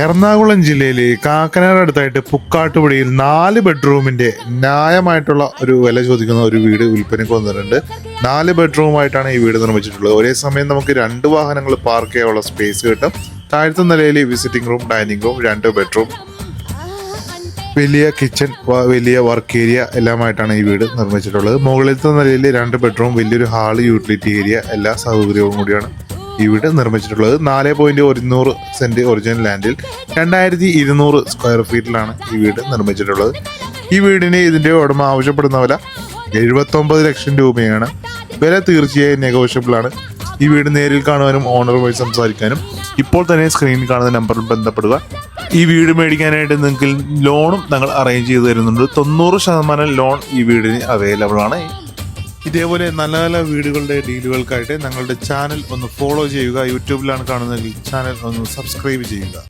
എറണാകുളം ജില്ലയിലെ കാക്കനാട് അടുത്തായിട്ട് പുക്കാട്ടുപടിയിൽ 4 ബെഡ്റൂമിന്റെ ന്യായമായിട്ടുള്ള ഒരു വില ചോദിക്കുന്ന ഒരു വീട് വിൽപ്പനയ്ക്ക് വന്നിട്ടുണ്ട്. 4 ബെഡ്റൂമായിട്ടാണ് ഈ വീട് നിർമ്മിച്ചിട്ടുള്ളത്. ഒരേ സമയം നമുക്ക് 2 വാഹനങ്ങൾ പാർക്ക് ചെയ്യാനുള്ള സ്പേസ് കിട്ടും. താഴത്തെ നിലയിൽ visiting room, dining room, 2 bedroom, വലിയ കിച്ചൺ, വലിയ വർക്ക് ഏരിയ എല്ലാമായിട്ടാണ് ഈ വീട് നിർമ്മിച്ചിട്ടുള്ളത്. മുകളിലത്തെ നിലയിൽ 2 ബെഡ്റൂം, വലിയൊരു ഹാള്, യൂട്ടിലിറ്റി ഏരിയ, എല്ലാ സൗകര്യവും കൂടിയാണ് ഈ വീട് നിർമ്മിച്ചിട്ടുള്ളത്. 4.100 സെന്റ് ഒറിജിനൽ ലാൻഡിൽ 2200 സ്ക്വയർ ഫീറ്റിലാണ് ഈ വീട് നിർമ്മിച്ചിട്ടുള്ളത്. ഈ വീടിന് ഇതിന്റെ ഉടമ ആവശ്യപ്പെടുന്ന വില 79 ലക്ഷം രൂപയാണ്. വില തീർച്ചയായും നെഗോഷ്യബിൾ ആണ്. ഈ വീട് നേരിൽ കാണുവാനും ഓണറുമായി സംസാരിക്കാനും ഇപ്പോൾ തന്നെ സ്ക്രീനിൽ കാണുന്ന നമ്പറിൽ ബന്ധപ്പെടുക. ഈ വീട് മേടിക്കാനായിട്ട് നിങ്ങൾക്ക് ലോണും ഞങ്ങൾ അറേഞ്ച് ചെയ്ത് തരുന്നുണ്ട്. 90% ലോൺ ഈ വീടിന് അവൈലബിൾ ആണ്. ഇതേപോലെ നല്ല നല്ല വീടുകളുടെ ഡീലുകൾക്കായിട്ട് ഞങ്ങളുടെ ചാനൽ ഒന്ന് ഫോളോ ചെയ്യുക. യൂട്യൂബിലാണ് കാണുന്നതെങ്കിൽ ചാനൽ ഒന്ന് സബ്സ്ക്രൈബ് ചെയ്യുക.